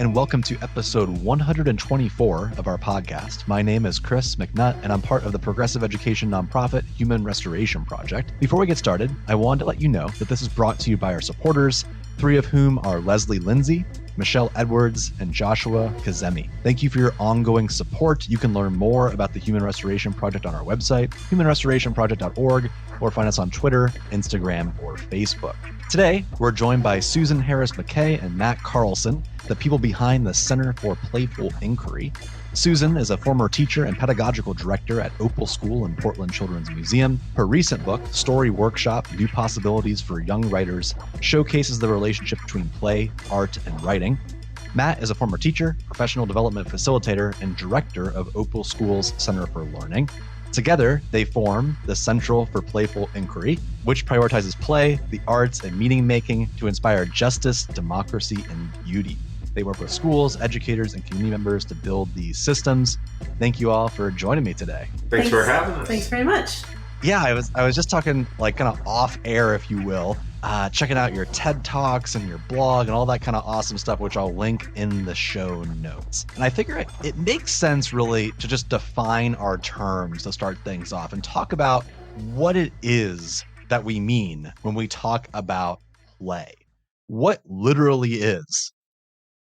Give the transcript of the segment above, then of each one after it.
and welcome to episode 124 of our podcast. My name is Chris McNutt, and I'm part of the progressive education nonprofit Human Restoration Project. Before we get started, I wanted to let you know that this is brought to you by our supporters, three of whom are Leslie Lindsay, Michelle Edwards, and Joshua Kazemi. Thank you for your ongoing support. You can learn more about the Human Restoration Project on our website, humanrestorationproject.org, or find us on Twitter, Instagram, or Facebook. Today, we're joined by Susan Harris MacKay and Matt Karlson, the people behind the Center for Playful Inquiry. Susan is a former teacher and pedagogical director at Opal School and Portland Children's Museum. Her recent book, Story Workshop: New Possibilities for Young Writers, showcases the relationship between play, art, and writing. Matt is a former teacher, professional development facilitator, and director of Opal School's Center for Learning. Together, they form the Center for Playful Inquiry, which prioritizes play, the arts, and meaning-making to inspire justice, democracy, and beauty. They work with schools, educators, and community members to build these systems. Thank you all for joining me today. Thanks for having us. Thanks very much. Yeah, I was just talking like kind of off air, if you will, checking out your TED Talks and your blog and all that kind of awesome stuff, which I'll link in the show notes. And I figure it makes sense really to just define our terms to start things off and talk about what it is that we mean when we talk about play. What literally is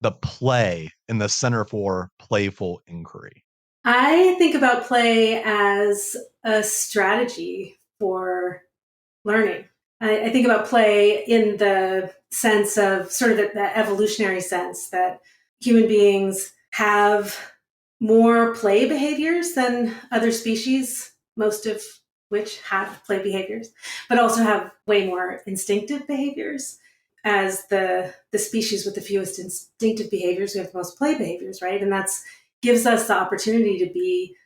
the play in the Center for Playful Inquiry? I think about play as a strategy for learning. I think about play in the sense of sort of the evolutionary sense that human beings have more play behaviors than other species, most of which have play behaviors, but also have way more instinctive behaviors. As the species with the fewest instinctive behaviors, we have the most play behaviors, right? And that's gives us the opportunity to be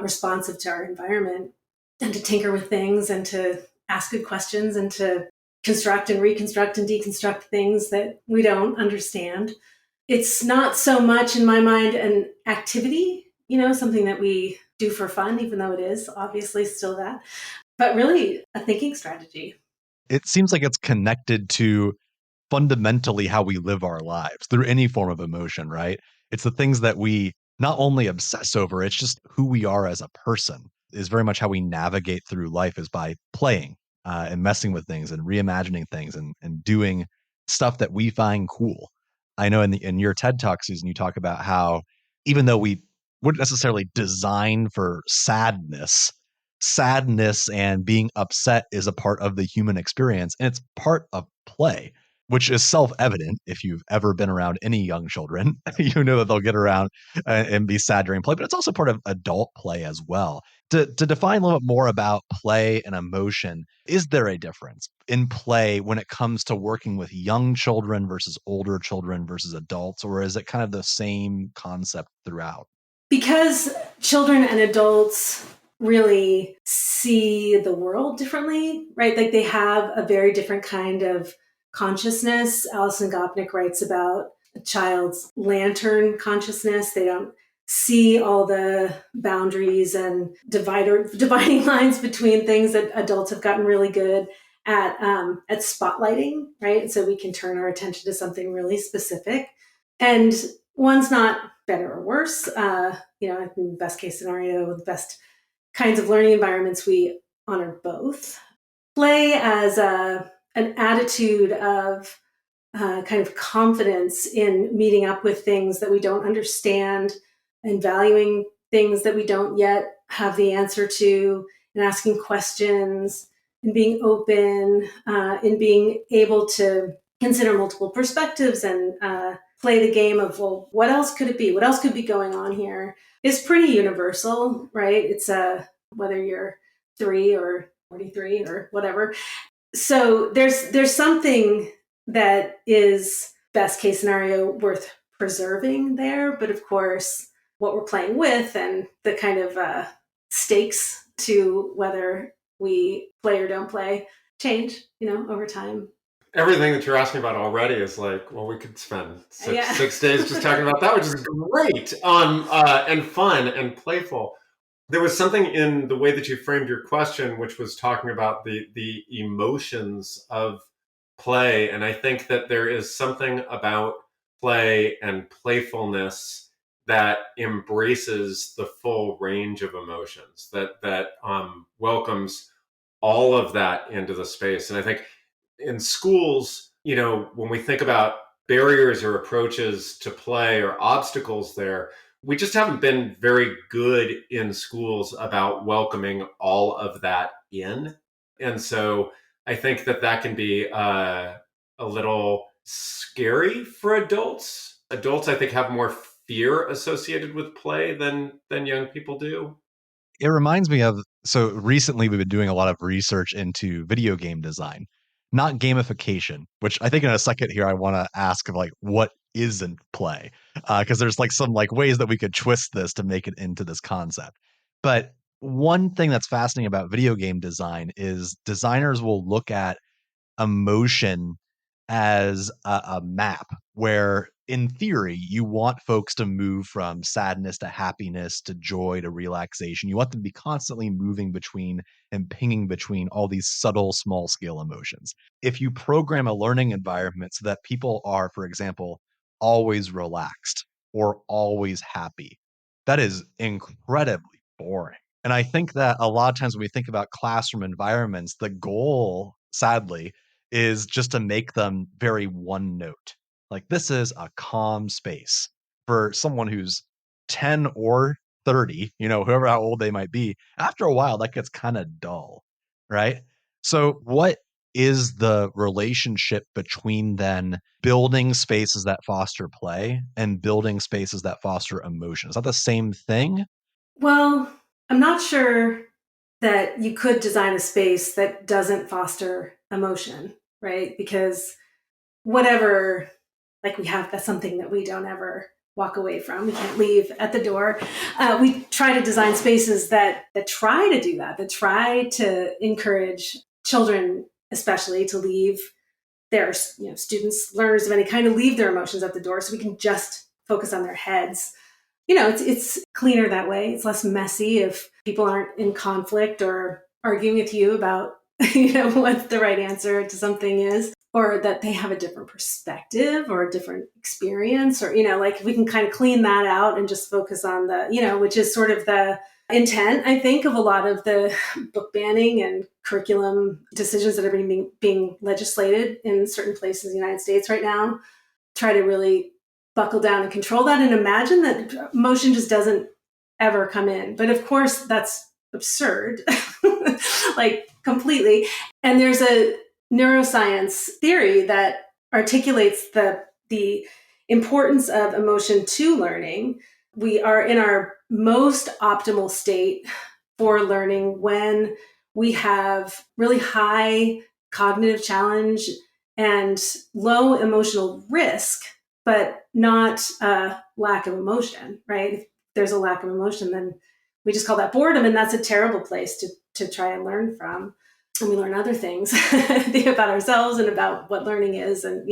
responsive to our environment and to tinker with things and to ask good questions and to construct and reconstruct and deconstruct things that we don't understand. It's not so much, in my mind, an activity, something that we do for fun, even though it is obviously still that, but really a thinking strategy. It seems like it's connected to fundamentally how we live our lives through any form of emotion, right? It's the things that we not only obsess over, it's just who we are as a person is very much how we navigate through life is by playing and messing with things and reimagining things and doing stuff that we find cool. I know in your TED Talk, Susan, you talk about how even though we wouldn't necessarily design for sadness and being upset is a part of the human experience, and it's part of play, which is self-evident if you've ever been around any young children. You know that they'll get around and be sad during play, but it's also part of adult play as well. To define a little bit more about play and emotion, is there a difference in play when it comes to working with young children versus older children versus adults, or is it kind of the same concept throughout? Because children and adults really see the world differently, right? Like they have a very different kind of consciousness. Alison Gopnik writes about a child's lantern consciousness. They don't see all the boundaries and dividing lines between things that adults have gotten really good at spotlighting, right? So we can turn our attention to something really specific. And one's not better or worse. In the best case scenario, the best kinds of learning environments, we honor both. Play as an attitude of kind of confidence in meeting up with things that we don't understand and valuing things that we don't yet have the answer to, and asking questions and being open and being able to consider multiple perspectives and play the game of, well, what else could it be? What else could be going on here? Is pretty universal, right? It's whether you're 3 or 43 or whatever. So there's something that is best case scenario worth preserving there. But of course, what we're playing with and the kind of stakes to whether we play or don't play change, over time. Everything that you're asking about already is like, well, we could spend six days just talking about that, which is great and fun and playful. There was something in the way that you framed your question, which was talking about the emotions of play. And I think that there is something about play and playfulness that embraces the full range of emotions, that welcomes all of that into the space. And I think in schools, when we think about barriers or approaches to play or obstacles there, we just haven't been very good in schools about welcoming all of that in. And so I think that can be a little scary for adults. Adults, I think, have more fear associated with play than young people do. It reminds me of, so recently we've been doing a lot of research into video game design, not gamification, which I think in a second here I want to ask of like, what isn't play? Because there's like some like ways that we could twist this to make it into this concept. But one thing that's fascinating about video game design is designers will look at emotion as a map where in theory you want folks to move from sadness to happiness to joy to relaxation. You want them to be constantly moving between and pinging between all these subtle small scale emotions. If you program a learning environment so that people are, for example, always relaxed or always happy, that is incredibly boring. And I think that a lot of times when we think about classroom environments, the goal, sadly, is just to make them very one note. Like, this is a calm space for someone who's 10 or 30, whoever how old they might be. After a while, that gets kind of dull, right? So, what is the relationship between then building spaces that foster play and building spaces that foster emotion? Is that the same thing? Well, I'm not sure that you could design a space that doesn't foster emotion, right? Because whatever, like we have, that's something that we don't ever walk away from. We can't leave at the door. We try to design spaces that try to do that try to encourage children, especially, to leave their, students, learners of any kind, to leave their emotions at the door so we can just focus on their heads. It's cleaner that way. It's less messy if people aren't in conflict or arguing with you about, what the right answer to something is, or that they have a different perspective or a different experience, or, like we can kind of clean that out and just focus on the, which is sort of the intent, I think, of a lot of the book banning and curriculum decisions that are being legislated in certain places in the United States right now. Try to really buckle down and control that and imagine that emotion just doesn't ever come in. But of course, that's absurd, like completely. And there's a neuroscience theory that articulates the importance of emotion to learning. We are in our most optimal state for learning when we have really high cognitive challenge and low emotional risk, but not a lack of emotion, right? If there's a lack of emotion, then we just call that boredom, and that's a terrible place to try and learn from. And we learn other things about ourselves and about what learning is, and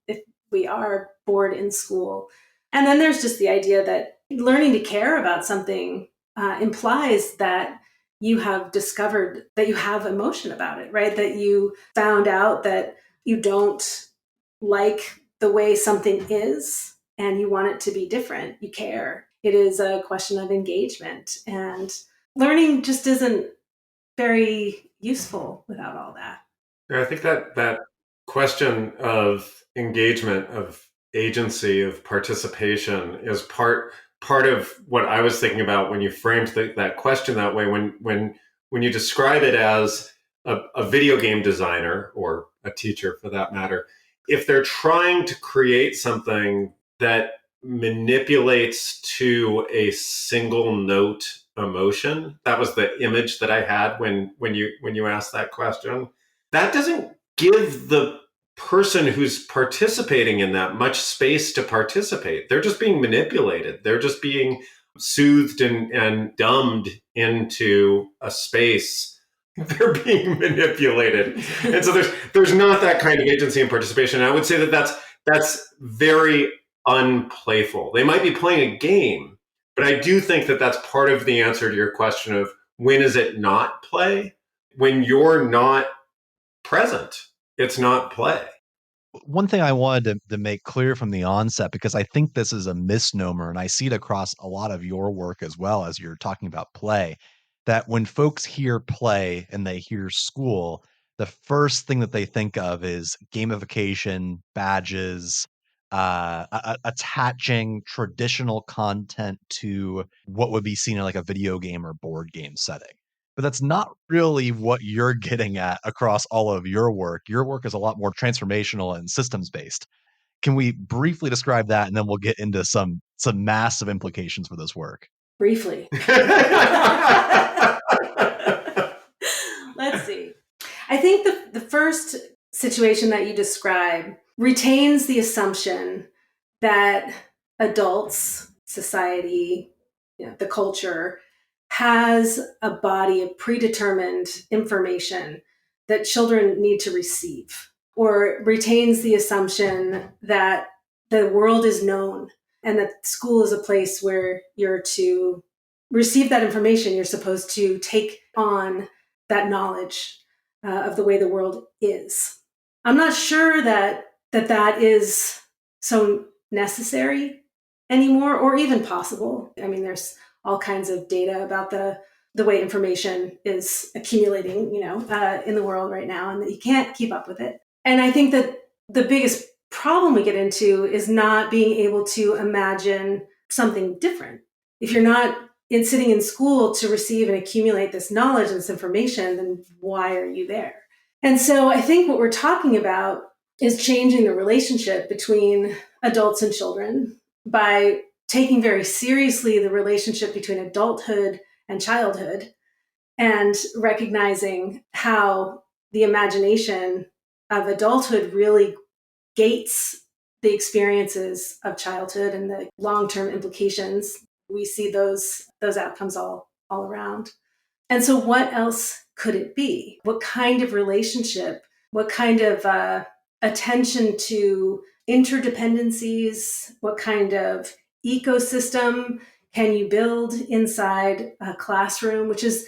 if we are bored in school. And then there's just the idea that learning to care about something implies that you have discovered that you have emotion about it, right? That you found out that you don't like the way something is and you want it to be different. You care. It is a question of engagement. And learning just isn't very useful without all that. Yeah, I think that question of engagement, of agency, of participation is part of what I was thinking about when you framed that question that way. When you describe it as a video game designer, or a teacher for that matter, if they're trying to create something that manipulates to a single note emotion, that was the image that I had when you asked that question, that doesn't give the person who's participating in that much space to participate. They're just being manipulated. They're just being soothed and dumbed into a space. They're being manipulated. And so there's not that kind of agency and participation. And I would say that's very unplayful. They might be playing a game, but I do think that that's part of the answer to your question of when is it not play? When you're not present, it's not play. One thing I wanted to make clear from the onset, because I think this is a misnomer, and I see it across a lot of your work as well as you're talking about play, that when folks hear play and they hear school, the first thing that they think of is gamification, badges, attaching traditional content to what would be seen in like a video game or board game setting. But that's not really what you're getting at across all of your work. Your work is a lot more transformational and systems based. Can we briefly describe that, and then we'll get into some massive implications for this work? Briefly. Let's see. I think the first situation that you describe retains the assumption that adults, society, the culture, has a body of predetermined information that children need to receive, or retains the assumption that the world is known and that school is a place where you're to receive that information. You're supposed to take on that knowledge of the way the world is. I'm not sure that is so necessary anymore, or even possible. I mean, there's all kinds of data about the way information is accumulating, in the world right now, and that you can't keep up with it. And I think that the biggest problem we get into is not being able to imagine something different. If you're not sitting in school to receive and accumulate this knowledge and this information, then why are you there? And so I think what we're talking about is changing the relationship between adults and children by taking very seriously the relationship between adulthood and childhood, and recognizing how the imagination of adulthood really gates the experiences of childhood and the long-term implications. We see those outcomes all around. And so what else could it be? What kind of relationship? What kind of attention to interdependencies? What kind of ecosystem can you build inside a classroom, which is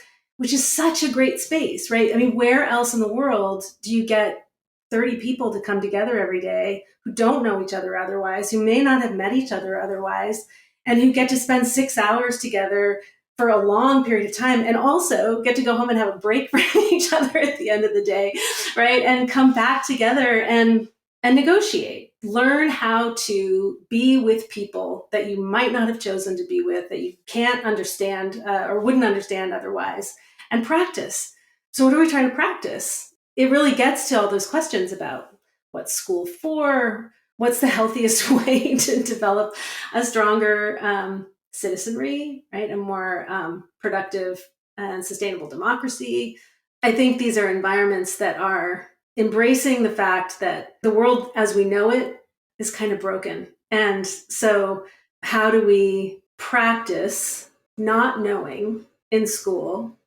such a great space, right? I mean, where else in the world do you get 30 people to come together every day who don't know each other otherwise, who may not have met each other otherwise, and who get to spend 6 hours together for a long period of time, and also get to go home and have a break from each other at the end of the day, right? And come back together and negotiate. Learn how to be with people that you might not have chosen to be with, that you can't understand or wouldn't understand otherwise, and practice. So what are we trying to practice? It really gets to all those questions about what's school for, what's the healthiest way to develop a stronger citizenry, right? A more productive and sustainable democracy. I think these are environments that are embracing the fact that the world as we know it is kind of broken. And so how do we practice not knowing in school,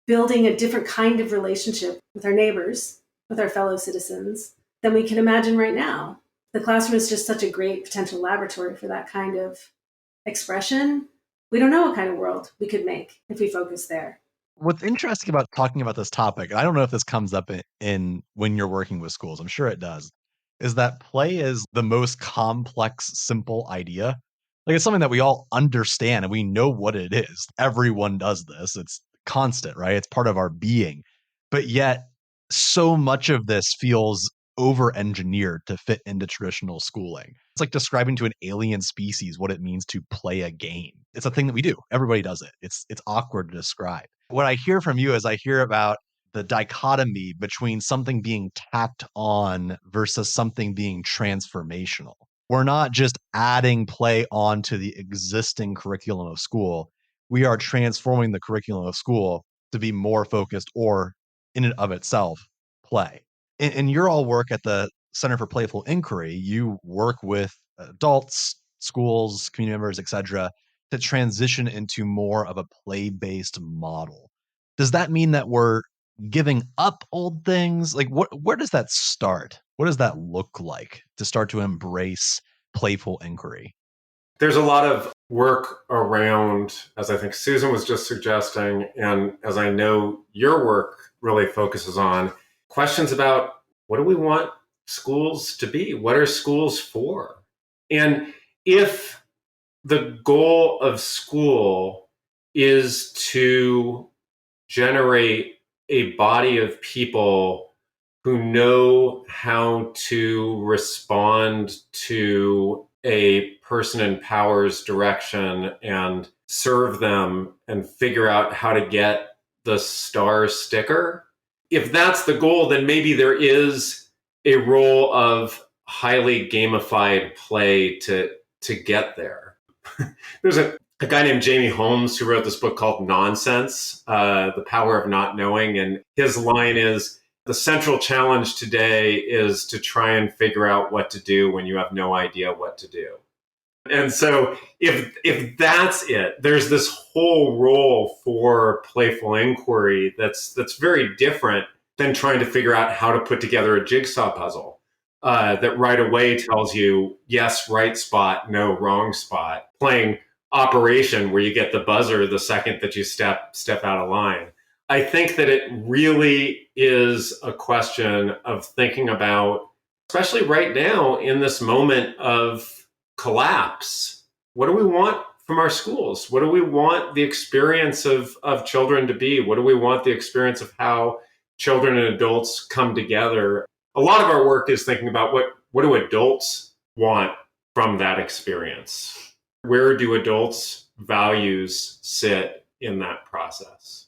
building a different kind of relationship with our neighbors, with our fellow citizens, than we can imagine right now? The classroom is just such a great potential laboratory for that kind of expression. We don't know what kind of world we could make if we focus there. What's interesting about talking about this topic, and I don't know if this comes up in when you're working with schools, I'm sure it does, is that play is the most complex, simple idea. Like, it's something that we all understand and we know what it is. Everyone does this. It's constant, right? It's part of our being. But yet, so much of this feels over-engineered to fit into traditional schooling. It's like describing to an alien species what it means to play a game. It's a thing that we do. Everybody does it. It's awkward to describe. What I hear from you is I hear about the dichotomy between something being tacked on versus something being transformational. We're not just adding play on to the existing curriculum of school. We are transforming the curriculum of school to be more focused, or in and of itself, play. In your all work at the Center for Playful Inquiry, you work with adults, schools, community members, etc., to transition into more of a play-based model. Does that mean that we're giving up old things? Like, where does that start? What does that look like to start to embrace playful inquiry? There's a lot of work around, as I think Susan was just suggesting, and as I know your work really focuses on, questions about what do we want schools to be? What are schools for? And if the goal of school is to generate a body of people who know how to respond to a person in power's direction and serve them and figure out how to get the star sticker, if that's the goal, then maybe there is a role of highly gamified play to get there. There's a guy named Jamie Holmes who wrote this book called Nonsense, The Power of Not Knowing. And his line is, the central challenge today is to try and figure out what to do when you have no idea what to do. And so if that's it, there's this whole role for playful inquiry that's very different than trying to figure out how to put together a jigsaw puzzle that right away tells you, yes, right spot, no, wrong spot. Playing Operation, where you get the buzzer the second that you step out of line. I think that it really is a question of thinking about, especially right now in this moment of collapse, what do we want from our schools? What do we want the experience of children to be? What do we want the experience of how children and adults come together? A lot of our work is thinking about what do adults want from that experience? Where do adults' values sit in that process?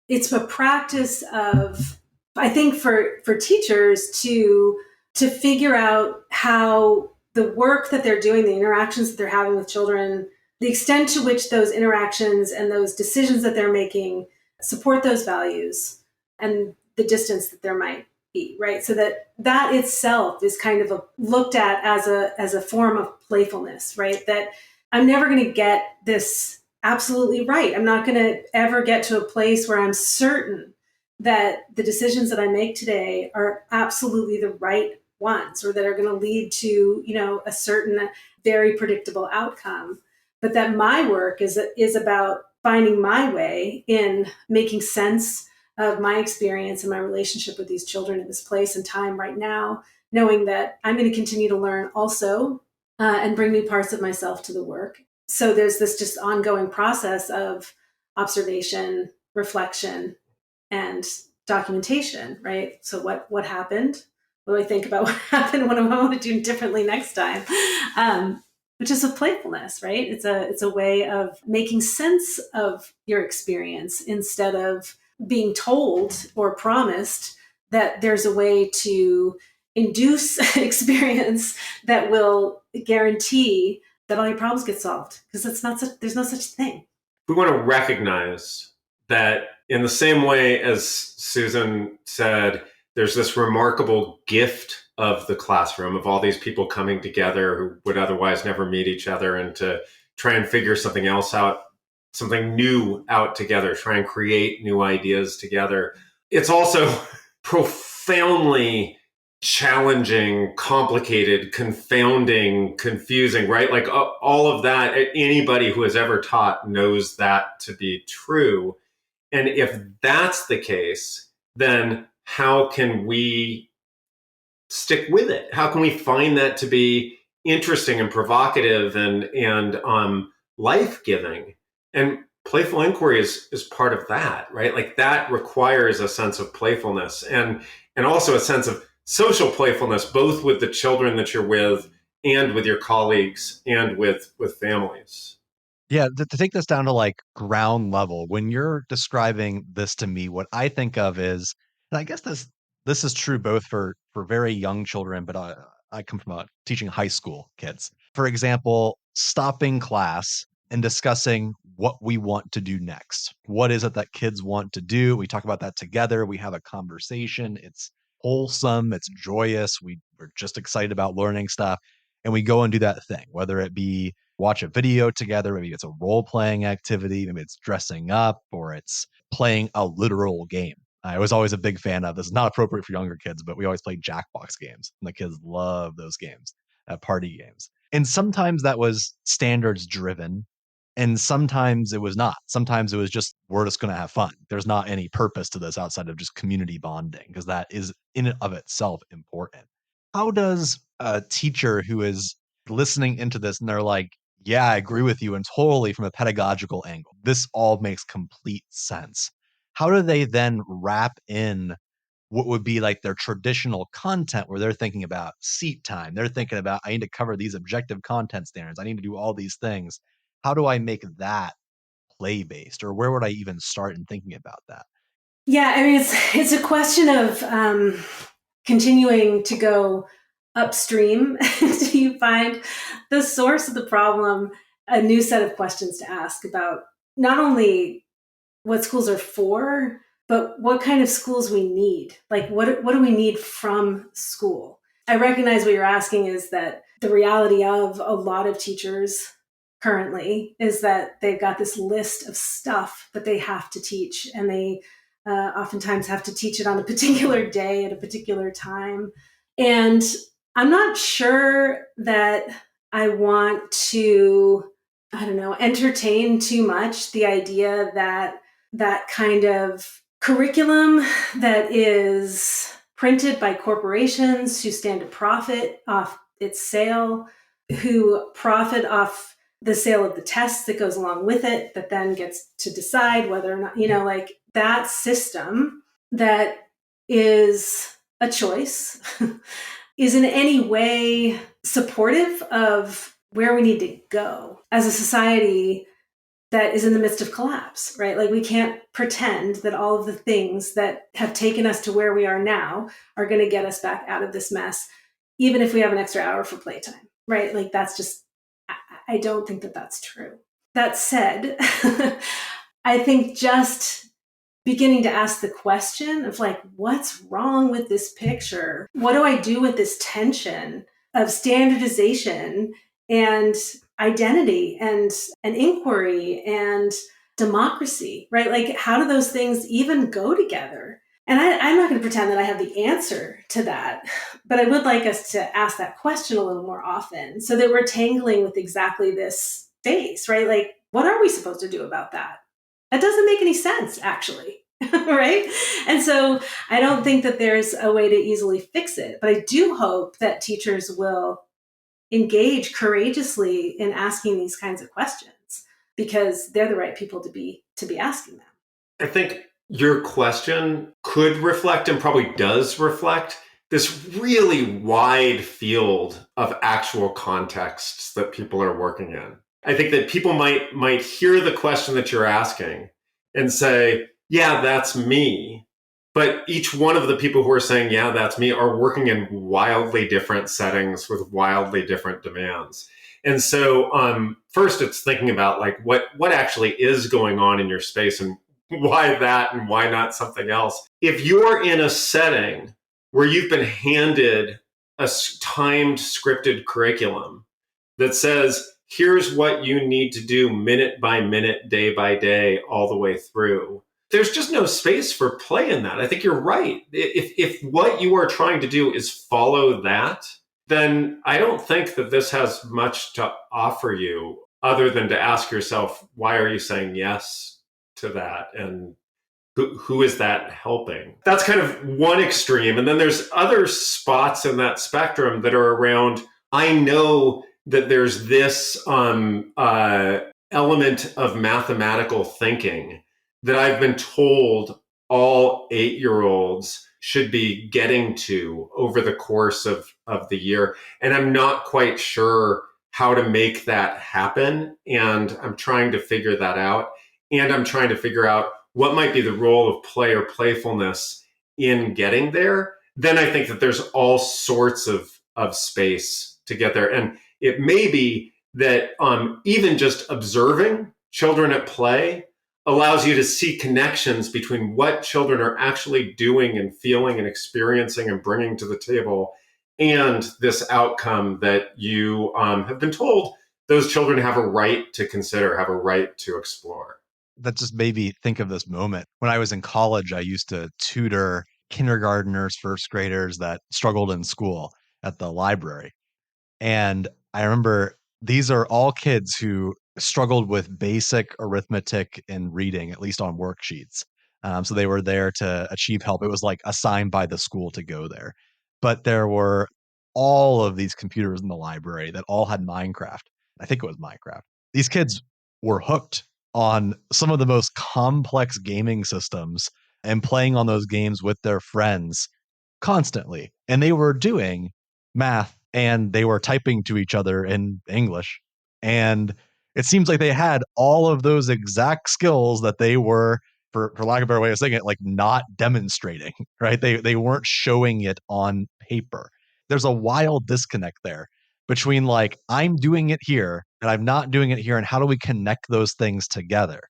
It's a practice of, I think, for teachers to figure out how the work that they're doing, the interactions that they're having with children, the extent to which those interactions and those decisions that they're making support those values and the distance that there might be, right? So that itself is kind of looked at as a form of playfulness, right? That I'm never going to get this absolutely right. I'm not going to ever get to a place where I'm certain that the decisions that I make today are absolutely the right ones, or that are going to lead to, a certain very predictable outcome. But that my work is about finding my way in making sense of my experience and my relationship with these children in this place and time right now, knowing that I'm going to continue to learn also and bring new parts of myself to the work. So there's this just ongoing process of observation, reflection, and documentation, right? So what happened? What do I think about what happened? What do I want to do differently next time? Which is a playfulness, right? It's a way of making sense of your experience instead of being told or promised that there's a way to induce experience that will guarantee that all your problems get solved, because there's no such thing. We want to recognize that in the same way as Susan said, there's this remarkable gift of the classroom, of all these people coming together who would otherwise never meet each other, and to try and figure something else out, something new out together, try and create new ideas together. It's also profoundly challenging, complicated, confounding, confusing, right? Like all of that, anybody who has ever taught knows that to be true. And if that's the case, then how can we stick with it? How can we find that to be interesting and provocative and life-giving? And playful inquiry is part of that, right? Like that requires a sense of playfulness and also a sense of social playfulness, both with the children that you're with and with your colleagues and with families. Yeah, to take this down to like ground level, when you're describing this to me, what I think of is, and I guess this is true both for very young children, but I come from teaching high school kids. For example, stopping class and discussing what we want to do next. What is it that kids want to do? We talk about that together. We have a conversation. It's wholesome. It's joyous. We're just excited about learning stuff. And we go and do that thing, whether it be watch a video together, maybe it's a role-playing activity, maybe it's dressing up, or it's playing a literal game. I was always a big fan of, this is not appropriate for younger kids, but we always played Jackbox games, and the kids love those games, party games. And sometimes that was standards driven, and sometimes it was not. Sometimes it was just, we're just going to have fun. There's not any purpose to this outside of just community bonding, because that is in and of itself important. How does a teacher who is listening into this and they're like, yeah, I agree with you and totally from a pedagogical angle, this all makes complete sense. How do they then wrap in what would be like their traditional content where they're thinking about seat time? They're thinking about, I need to cover these objective content standards. I need to do all these things. How do I make that play based, or where would I even start in thinking about that? Yeah, I mean, it's a question of continuing to go upstream until you find the source of the problem, a new set of questions to ask about not only what schools are for, but what kind of schools we need. Like, what do we need from school? I recognize what you're asking is that the reality of a lot of teachers currently is that they've got this list of stuff that they have to teach, and they oftentimes have to teach it on a particular day at a particular time. And I'm not sure that I want to, I don't know, entertain too much the idea that that kind of curriculum that is printed by corporations who stand to profit off its sale, who profit off the sale of the test that goes along with it, that then gets to decide whether or not, like that system that is a choice is in any way supportive of where we need to go as a society that is in the midst of collapse, right? Like, we can't pretend that all of the things that have taken us to where we are now are going to get us back out of this mess, even if we have an extra hour for playtime, right? Like, that's just, I don't think that that's true. That said, I think just beginning to ask the question of like, what's wrong with this picture? What do I do with this tension of standardization and identity and inquiry and democracy, right? Like, how do those things even go together? And I'm not going to pretend that I have the answer to that, but I would like us to ask that question a little more often so that we're tangling with exactly this space, right? Like, what are we supposed to do about that? That doesn't make any sense, actually. Right? And so I don't think that there's a way to easily fix it, but I do hope that teachers will engage courageously in asking these kinds of questions because they're the right people to be asking them. I think your question could reflect and probably does reflect this really wide field of actual contexts that people are working in. I think that people might hear the question that you're asking and say, yeah, that's me. But each one of the people who are saying, yeah, that's me, are working in wildly different settings with wildly different demands. And so first it's thinking about like what actually is going on in your space and why that and why not something else. If you're in a setting where you've been handed a timed scripted curriculum that says, here's what you need to do minute by minute, day by day, all the way through, there's just no space for play in that. I think you're right. If what you are trying to do is follow that, then I don't think that this has much to offer you other than to ask yourself, why are you saying yes to that? And who is that helping? That's kind of one extreme. And then there's other spots in that spectrum that are around, I know that there's this element of mathematical thinking that I've been told all 8-year-olds should be getting to over the course of the year. And I'm not quite sure how to make that happen. And I'm trying to figure that out. And I'm trying to figure out what might be the role of play or playfulness in getting there. Then I think that there's all sorts of space to get there. And it may be that even just observing children at play allows you to see connections between what children are actually doing and feeling and experiencing and bringing to the table and this outcome that you have been told those children have a right to consider, have a right to explore. That just made me think of this moment. When I was in college, I used to tutor kindergartners, first graders that struggled in school at the library. And I remember these are all kids who struggled with basic arithmetic and reading, at least on worksheets. So they were there to achieve help. It was like assigned by the school to go there. But there were all of these computers in the library that all had Minecraft. I think it was Minecraft. These kids were hooked on some of the most complex gaming systems and playing on those games with their friends constantly. And they were doing math and they were typing to each other in English. And it seems like they had all of those exact skills that they were, for lack of a better way of saying it, like not demonstrating, right? They weren't showing it on paper. There's a wild disconnect there between like, I'm doing it here and I'm not doing it here. And how do we connect those things together?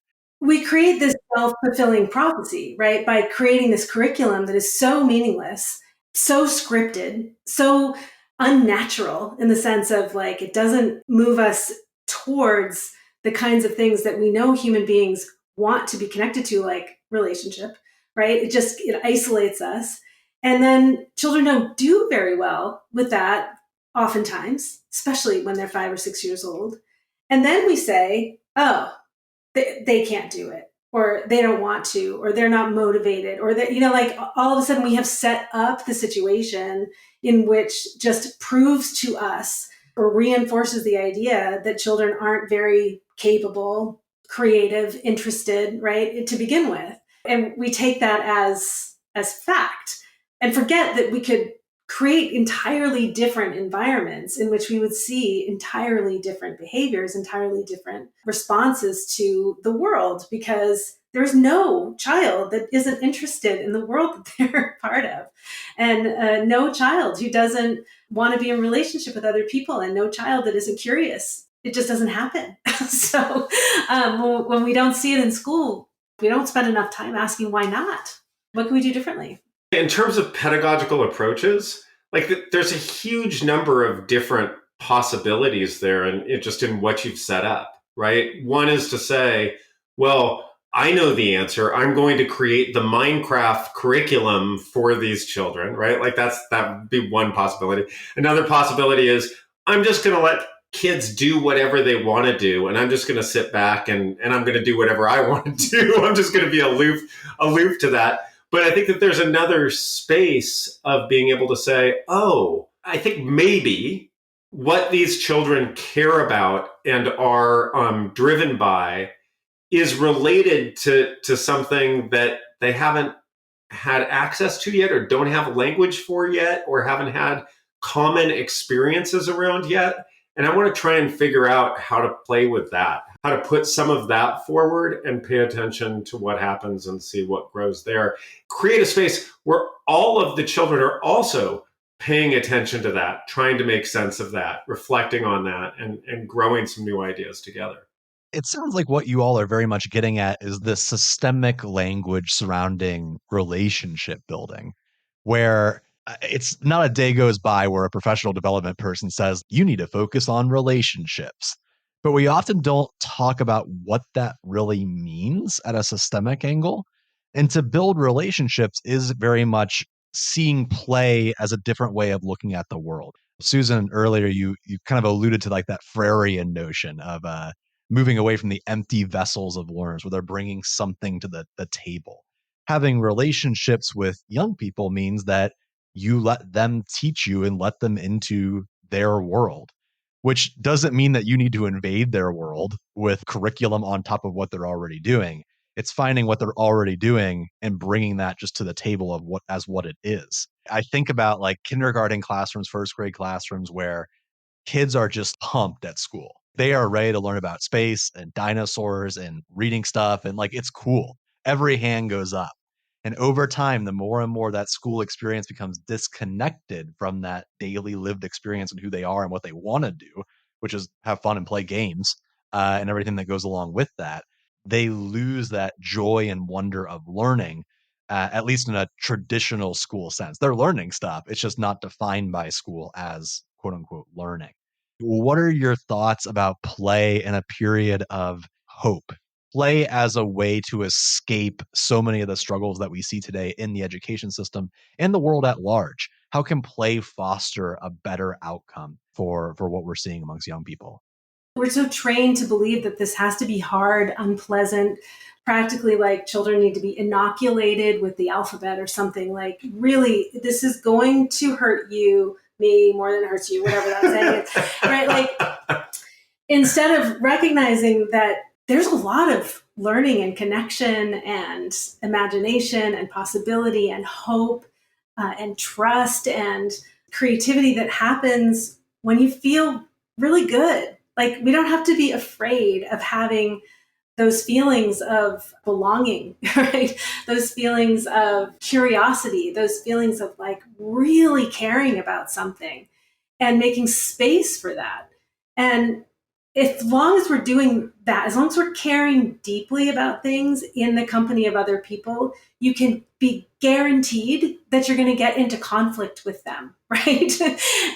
We create this self-fulfilling prophecy, right? By creating this curriculum that is so meaningless, so scripted, so unnatural in the sense of like, it doesn't move us towards the kinds of things that we know human beings want to be connected to, like relationship, right? It isolates us. And then children don't do very well with that oftentimes, especially when they're 5 or 6 years old. And then we say, oh, they can't do it, or they don't want to, or they're not motivated, or that, like all of a sudden we have set up the situation in which just proves to us or reinforces the idea that children aren't very capable, creative, interested, right, to begin with. And we take that as fact and forget that we could create entirely different environments in which we would see entirely different behaviors, entirely different responses to the world, because there's no child that isn't interested in the world that they're part of, and no child who doesn't want to be in relationship with other people, and no child that isn't curious. It just doesn't happen. So when we don't see it in school, we don't spend enough time asking why not. What can we do differently? In terms of pedagogical approaches, like there's a huge number of different possibilities there, and just in what you've set up, right? One is to say, well, I know the answer. I'm going to create the Minecraft curriculum for these children, right? Like that would be one possibility. Another possibility is I'm just going to let kids do whatever they want to do, and I'm just going to sit back and I'm going to do whatever I want to do. I'm just going to be aloof to that. But I think that there's another space of being able to say, oh, I think maybe what these children care about and are driven by is related to something that they haven't had access to yet, or don't have language for yet, or haven't had common experiences around yet. And I want to try and figure out how to play with that, how to put some of that forward and pay attention to what happens and see what grows there. Create a space where all of the children are also paying attention to that, trying to make sense of that, reflecting on that, and growing some new ideas together. It sounds like what you all are very much getting at is the systemic language surrounding relationship building, where it's not a day goes by where a professional development person says, you need to focus on relationships. But we often don't talk about what that really means at a systemic angle. And to build relationships is very much seeing play as a different way of looking at the world. Susan, earlier, you kind of alluded to like that Freirean notion of moving away from the empty vessels of learners where they're bringing something to the table. Having relationships with young people means that you let them teach you and let them into their world, which doesn't mean that you need to invade their world with curriculum on top of what they're already doing. It's finding what they're already doing and bringing that just to the table of what it is. I think about like kindergarten classrooms, first grade classrooms where kids are just pumped at school. They are ready to learn about space and dinosaurs and reading stuff. And like, it's cool. Every hand goes up. And over time, the more and more that school experience becomes disconnected from that daily lived experience and who they are and what they want to do, which is have fun and play games and everything that goes along with that, they lose that joy and wonder of learning, at least in a traditional school sense. They're learning stuff. It's just not defined by school as quote unquote learning. What are your thoughts about play in a period of hope? Play as a way to escape so many of the struggles that we see today in the education system and the world at large. How can play foster a better outcome for what we're seeing amongst young people? We're so trained to believe that this has to be hard, unpleasant, practically like children need to be inoculated with the alphabet or something. Like, really, this is going to hurt you me more than it hurts you, whatever that saying is, right? Like, instead of recognizing that there's a lot of learning and connection and imagination and possibility and hope and trust and creativity that happens when you feel really good. Like, we don't have to be afraid of having those feelings of belonging, right? Those feelings of curiosity, those feelings of like really caring about something and making space for that. And as long as we're doing that, as long as we're caring deeply about things in the company of other people, you can be guaranteed that you're going to get into conflict with them, right?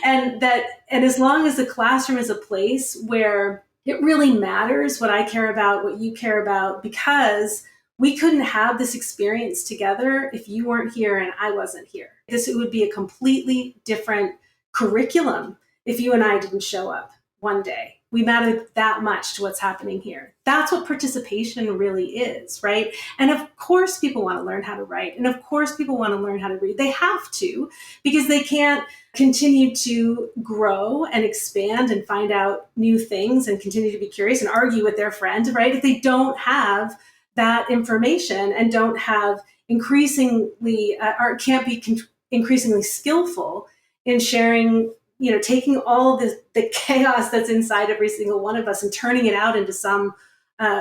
and as long as the classroom is a place where it really matters what I care about, what you care about, because we couldn't have this experience together if you weren't here and I wasn't here. It would be a completely different curriculum if you and I didn't show up one day. We matter that much to what's happening here. That's what participation really is, right? And of course, people want to learn how to write. And of course, people want to learn how to read. They have to, because they can't continue to grow and expand and find out new things and continue to be curious and argue with their friend, right? If they don't have that information and don't have increasingly, or can't be increasingly skillful in sharing, taking all the chaos that's inside every single one of us and turning it out into some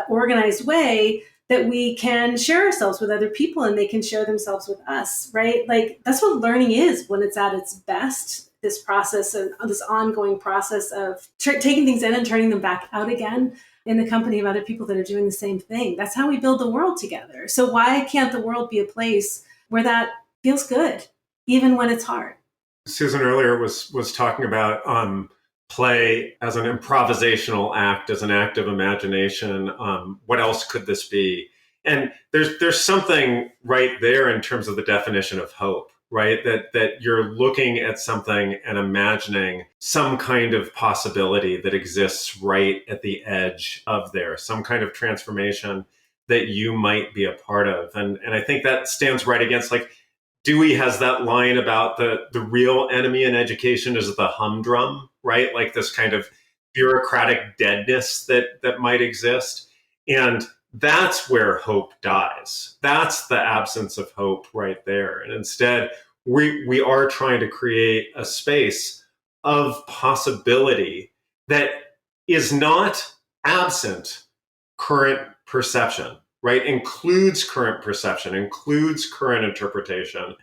organized way that we can share ourselves with other people and they can share themselves with us, right? Like, that's what learning is when it's at its best, this process of this ongoing process of taking things in and turning them back out again in the company of other people that are doing the same thing. That's how we build the world together. So why can't the world be a place where that feels good, even when it's hard? Susan earlier was talking about play as an improvisational act, as an act of imagination. What else could this be? And there's something right there in terms of the definition of hope, right? That you're looking at something and imagining some kind of possibility that exists right at the edge of there, some kind of transformation that you might be a part of. And I think that stands right against, like, Dewey has that line about the real enemy in education is the humdrum, right? Like this kind of bureaucratic deadness that might exist. And that's where hope dies. That's the absence of hope right there. And instead, we are trying to create a space of possibility that is not absent current perception, right? Includes current perception, includes current interpretation,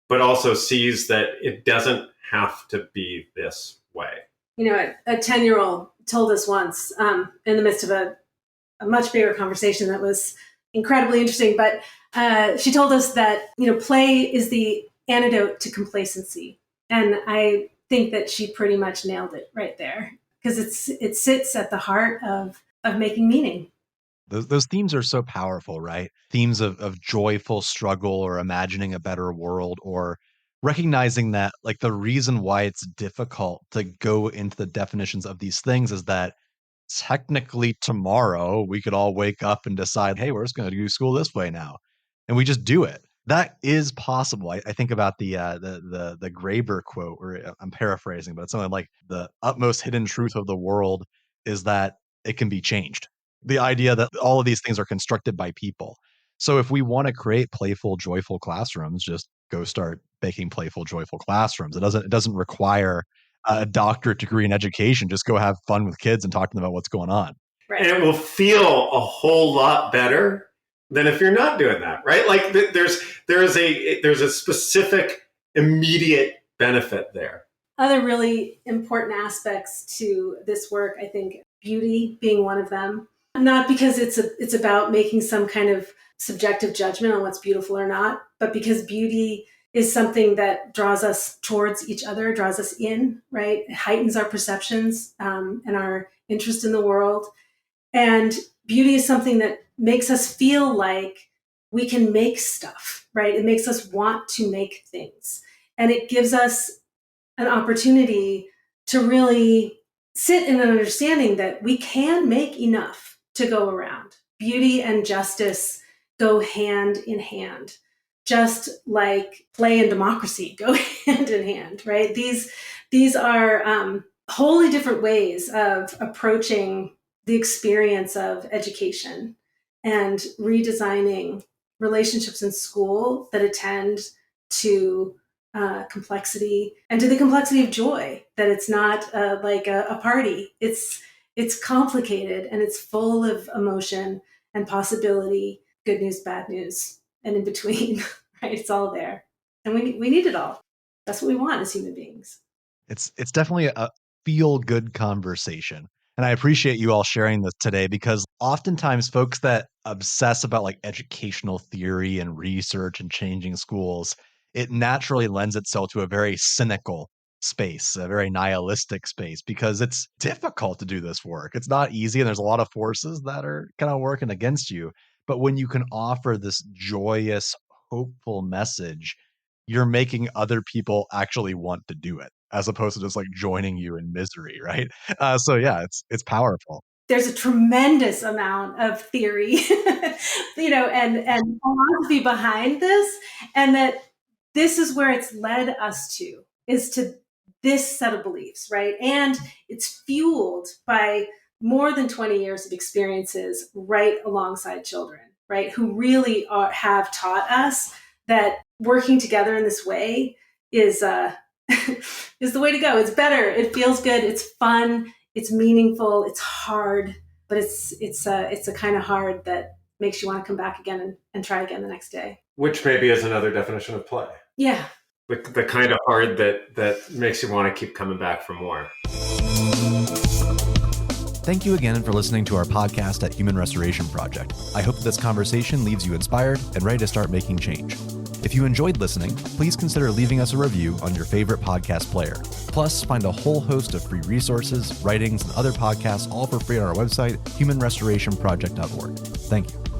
but also sees that it doesn't have to be this way. A 10-year-old told us once in the midst of a much bigger conversation that was incredibly interesting, but she told us that, play is the antidote to complacency. And I think that she pretty much nailed it right there, because it sits at the heart of making meaning. Those themes are so powerful, right? Themes of joyful struggle or imagining a better world, or recognizing that, like, the reason why it's difficult to go into the definitions of these things is that technically tomorrow we could all wake up and decide, hey, we're just going to do school this way now. And we just do it. That is possible. I think about the Graeber quote, or I'm paraphrasing, but it's something like, the utmost hidden truth of the world is that it can be changed. The idea that all of these things are constructed by people. So if we want to create playful, joyful classrooms, just go start making playful, joyful classrooms. It doesn't require a doctorate degree in education. Just go have fun with kids and talk to them about what's going on. Right. And it will feel a whole lot better than if you're not doing that, right? Like there's a specific immediate benefit there. Other really important aspects to this work, I think, beauty being one of them. Not because it's about making some kind of subjective judgment on what's beautiful or not, but because beauty is something that draws us towards each other, draws us in, right? It heightens our perceptions and our interest in the world. And beauty is something that makes us feel like we can make stuff, right? It makes us want to make things. And it gives us an opportunity to really sit in an understanding that we can make enough to go around. Beauty and justice go hand in hand. just like play and democracy go hand in hand, right? These are wholly different ways of approaching the experience of education and redesigning relationships in school that attend to complexity and to the complexity of joy, that it's not like a party. It's complicated and it's full of emotion and possibility, good news, bad news, and in between, right? It's all there. And we need it all. That's what we want as human beings. It's definitely a feel-good conversation. And I appreciate you all sharing this today, because oftentimes folks that obsess about like educational theory and research and changing schools, it naturally lends itself to a very cynical space, a very nihilistic space, because it's difficult to do this work. It's not easy, and there's a lot of forces that are kind of working against you. But when you can offer this joyous, hopeful message, you're making other people actually want to do it, as opposed to just like joining you in misery, right? So yeah, it's powerful. There's a tremendous amount of theory, and philosophy behind this, and that this is where it's led us to, is to this set of beliefs, right? And it's fueled by more than 20 years of experiences right alongside children, right? Who really have taught us that working together in this way is is the way to go. It's better. It feels good. It's fun. It's meaningful. It's hard, but it's a kind of hard that makes you want to come back again and try again the next day. Which maybe is another definition of play. Yeah. The kind of hard that makes you want to keep coming back for more. Thank you again for listening to our podcast at Human Restoration Project. I hope this conversation leaves you inspired and ready to start making change. If you enjoyed listening, please consider leaving us a review on your favorite podcast player. Plus, find a whole host of free resources, writings, and other podcasts all for free on our website, humanrestorationproject.org. Thank you.